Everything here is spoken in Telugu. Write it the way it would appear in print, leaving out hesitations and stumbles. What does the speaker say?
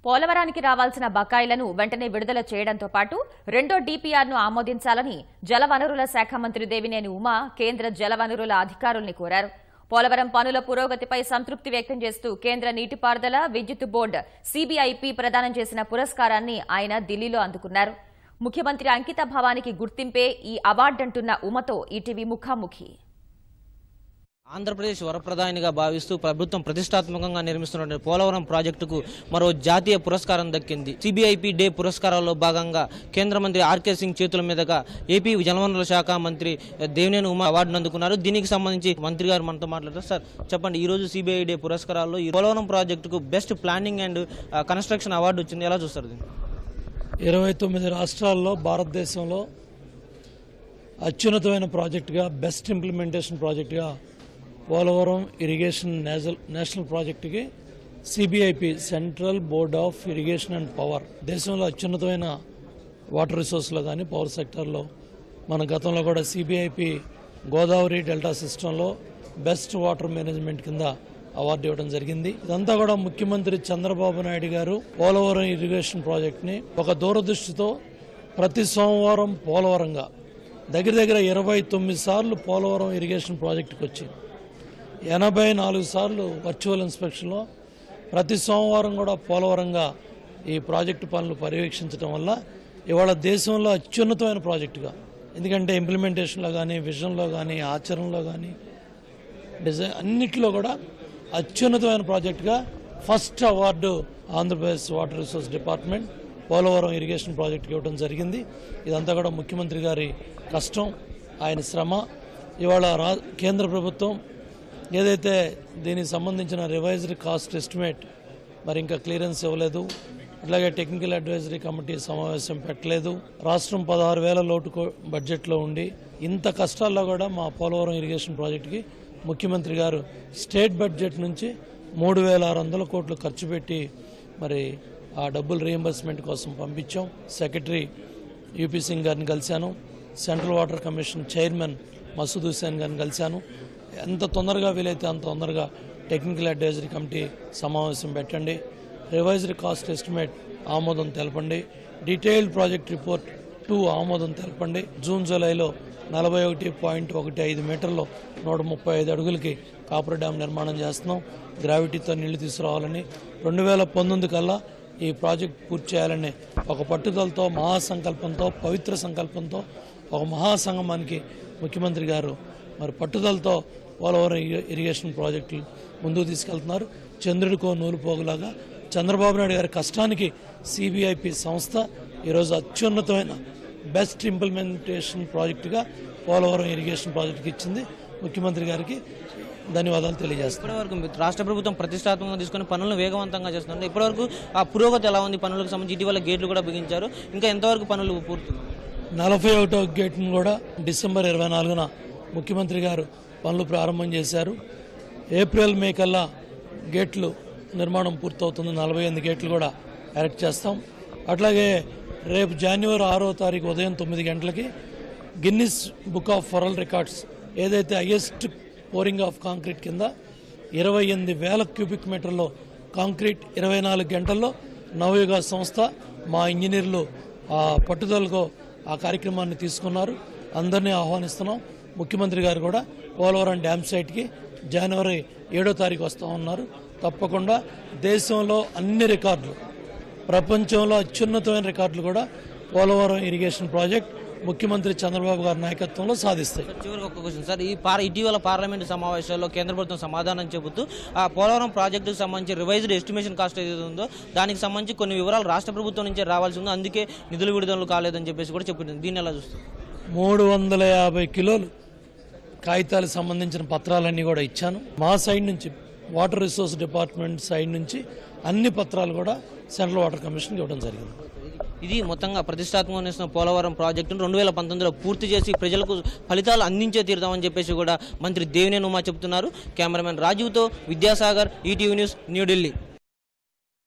పోలవరానికి రావాల్సిన బకాయిలను వెంటనే విడుదల చేయడంతో పాటు రెండో డీపీఆర్ను ఆమోదించాలని జలవనరుల శాఖ మంత్రి దేవినేని ఉమా కేంద్ర జలవనరుల అధికారుల్ని కోరారు. పోలవరం పనుల పురోగతిపై సంతృప్తి వ్యక్తం చేస్తూ కేంద్ర నీటిపారుదల విద్యుత్ బోర్డు సిబిఐపి ప్రదానం చేసిన పురస్కారాన్ని ఆయన ఢిల్లీలో అందుకున్నారు. ముఖ్యమంత్రి అంకిత భావానికి గుర్తింపే ఈ అవార్డంటున్న ఉమతో ఈటీవీ ముఖాముఖి. ఆంధ్రప్రదేశ్ వరప్రధానిగా భావిస్తూ ప్రభుత్వం ప్రతిష్టాత్మకంగా నిర్మిస్తున్న పోలవరం ప్రాజెక్టుకు మరో జాతీయ పురస్కారం దక్కింది. సిబిఐపి డే పురస్కారాల్లో భాగంగా కేంద్ర మంత్రి ఆర్కే సింగ్ చేతుల మీదుగా ఏపీ జలవనరుల శాఖ మంత్రి దేవినేని ఉమా అవార్డును అందుకున్నారు. దీనికి సంబంధించి మంత్రి గారు మనతో మాట్లాడారు. సార్ చెప్పండి, ఈ రోజు సిబిఐ డే పురస్కారాల్లో ఈ పోలవరం ప్రాజెక్టుకు best planning and construction award వచ్చింది. ఎలా చూస్తారు దీన్ని? 29 రాష్ట్రాల్లో భారతదేశంలో అత్యున్నతమైన ప్రాజెక్టుగా బెస్ట్ ఇంప్లిమెంటేషన్ ప్రాజెక్టుగా పోలవరం ఇరిగేషన్ నేషనల్ ప్రాజెక్టుకి CBIP central board of irrigation and power దేశంలో అత్యున్నతమైన వాటర్ రిసోర్స్లో కానీ పవర్ సెక్టర్లో మన గతంలో కూడా సిబిఐపి గోదావరి డెల్టా సిస్టంలో బెస్ట్ వాటర్ మేనేజ్మెంట్ కింద అవార్డు ఇవ్వడం జరిగింది. ఇదంతా కూడా ముఖ్యమంత్రి చంద్రబాబు నాయుడు గారు పోలవరం ఇరిగేషన్ ప్రాజెక్ట్ని ఒక దూరదృష్టితో ప్రతి సోమవారం పోలవరంగా దగ్గర 29 సార్లు పోలవరం ఇరిగేషన్ ప్రాజెక్టుకి వచ్చి 84 సార్లు వర్చువల్ ఇన్స్పెక్షన్లో ప్రతి సోమవారం కూడా పోలవరంగా ఈ ప్రాజెక్టు పనులు పర్యవేక్షించడం వల్ల ఇవాళ దేశంలో అత్యున్నతమైన ప్రాజెక్టుగా, ఎందుకంటే ఇంప్లిమెంటేషన్లో కానీ విజన్లో కానీ ఆచరణలో కానీ డిజైన్ అన్నిటిలో కూడా అత్యున్నతమైన ప్రాజెక్టుగా first award Andhra Pradesh water resource department Polavaram irrigation ప్రాజెక్టుకి ఇవ్వడం జరిగింది. ఇదంతా కూడా ముఖ్యమంత్రి గారి కష్టం, ఆయన శ్రమ. ఇవాళ కేంద్ర ప్రభుత్వం ఏదైతే దీనికి సంబంధించిన రివైజ్డ్ కాస్ట్ ఎస్టిమేట్ మరి ఇంకా క్లియరెన్స్ ఇవ్వలేదు, అట్లాగే టెక్నికల్ అడ్వైజరీ కమిటీ సమావేశం పెట్టలేదు. రాష్ట్రం 16,000 లోటు బడ్జెట్లో ఉండి ఇంత కష్టాల్లో కూడా మా పోలవరం ఇరిగేషన్ ప్రాజెక్టుకి ముఖ్యమంత్రి గారు స్టేట్ బడ్జెట్ నుంచి 3,600 కోట్లు ఖర్చు పెట్టి మరి ఆ డబ్బులు రీఎంబర్స్మెంట్ కోసం పంపించాం. సెక్రటరీ యూపీ సింగ్ గారిని కలిశాను, central water commission chairman Masood Hussain గారిని కలిశాను. ఎంత తొందరగా వీలైతే అంత తొందరగా టెక్నికల్ అడ్వైజరీ కమిటీ సమావేశం పెట్టండి, రివైజ్డ్ కాస్ట్ ఎస్టిమేట్ ఆమోదం తెలపండి, డీటెయిల్డ్ ప్రాజెక్ట్ రిపోర్ట్ 2 ఆమోదం తెలపండి. జూన్ జూలైలో 41.15 మీటర్లో 135 అడుగులకి కాపర్ డ్యామ్ నిర్మాణం చేస్తున్నాం. గ్రావిటీతో నీళ్లు తీసుకురావాలని 2019 కల్లా ఈ ప్రాజెక్ట్ పూర్తి చేయాలని ఒక పట్టుదలతో, మహాసంకల్పంతో, పవిత్ర సంకల్పంతో ఒక మహాసంగమానికి ముఖ్యమంత్రి గారు మరి పట్టుదలతో పోలవరం ఇరిగేషన్ ప్రాజెక్టులు ముందుకు తీసుకెళ్తున్నారు. చంద్రుడికో నూలు పోగులాగా చంద్రబాబు నాయుడు గారి కష్టానికి సిబిఐపి సంస్థ ఈరోజు అత్యున్నతమైన బెస్ట్ ఇంప్లిమెంటేషన్ ప్రాజెక్టుగా పోలవరం ఇరిగేషన్ ప్రాజెక్టుకి ఇచ్చింది. ముఖ్యమంత్రి గారికి ధన్యవాదాలు తెలియజేస్తాను. ఇప్పటివరకు రాష్ట్ర ప్రభుత్వం ప్రతిష్టాత్మకంగా తీసుకుని పనులను వేగవంతంగా చేస్తున్నారు. ఇప్పటివరకు ఆ పురోగతి ఎలా ఉంది? పనులకు సంబంధించి ఇటీవల గేట్లు కూడా బిగించారు. ఇంకా ఎంతవరకు పనులు పూర్తి? 41వ గేట్ను కూడా డిసెంబర్ 24న ముఖ్యమంత్రి గారు పనులు ప్రారంభం చేశారు. ఏప్రిల్ మే కల్లా గేట్లు నిర్మాణం పూర్తవుతుంది. 48 గేట్లు కూడా ఎరెక్ట్ చేస్తాం. అట్లాగే రేపు జనవరి 6వ తారీఖు ఉదయం 9 గంటలకి Guinness book of world records ఏదైతే హైయెస్ట్ పోరింగ్ ఆఫ్ కాంక్రీట్ కింద 28,000 క్యూబిక్ మీటర్లో కాంక్రీట్ 24 గంటల్లో నవయుగ సంస్థ మా ఇంజనీర్లు ఆ పట్టుదలకు ఆ కార్యక్రమాన్ని తీసుకున్నారు. అందరినీ ఆహ్వానిస్తున్నాం. ముఖ్యమంత్రి గారు కూడా పోలవరం డ్యామ్ సైట్కి జనవరి 7వ తారీఖు వస్తూ ఉన్నారు. తప్పకుండా దేశంలో అన్ని రికార్డులు, ప్రపంచంలో అత్యున్నతమైన రికార్డులు కూడా పోలవరం ఇరిగేషన్ ప్రాజెక్ట్ ముఖ్యమంత్రి చంద్రబాబు గారి నాయకత్వంలో సాధిస్తాయి. చివరికి ఒక క్వశ్చన్ సార్, ఇటీవల పార్లమెంటు సమావేశాల్లో కేంద్ర ప్రభుత్వం సమాధానం చెబుతూ ఆ పోలవరం ప్రాజెక్టుకు సంబంధించి రివైజ్డ్ ఎస్టిమేషన్ కాస్ట్ ఏదైతే ఉందో దానికి సంబంధించి కొన్ని వివరాలు రాష్ట్ర ప్రభుత్వం నుంచే రావాల్సి ఉందో, అందుకే నిధులు విడుదల కాలేదని చెప్పేసి కూడా చెప్పింది. దీన్ని ఎలా చూస్తారు? 350 కిలోలు కాగితాలకు సంబంధించిన పత్రాలన్నీ కూడా ఇచ్చాను. మా సైడ్ నుంచి వాటర్ రిసోర్స్ డిపార్ట్మెంట్ సైడ్ నుంచి అన్ని పత్రాలు కూడా సెంట్రల్ వాటర్ కమిషన్కి ఇవ్వడం జరిగింది. ఇది మొత్తంగా ప్రతిష్టాత్మకంగా పోలవరం ప్రాజెక్టును 2019లో పూర్తి చేసి ప్రజలకు ఫలితాలు అందించే తీరుతామని చెప్పేసి కూడా మంత్రి దేవినేని ఉమా చెబుతున్నారు. కెమెరామెన్ రాజీవ్తో విద్యాసాగర్, ఈటీవీ న్యూస్, న్యూఢిల్లీ.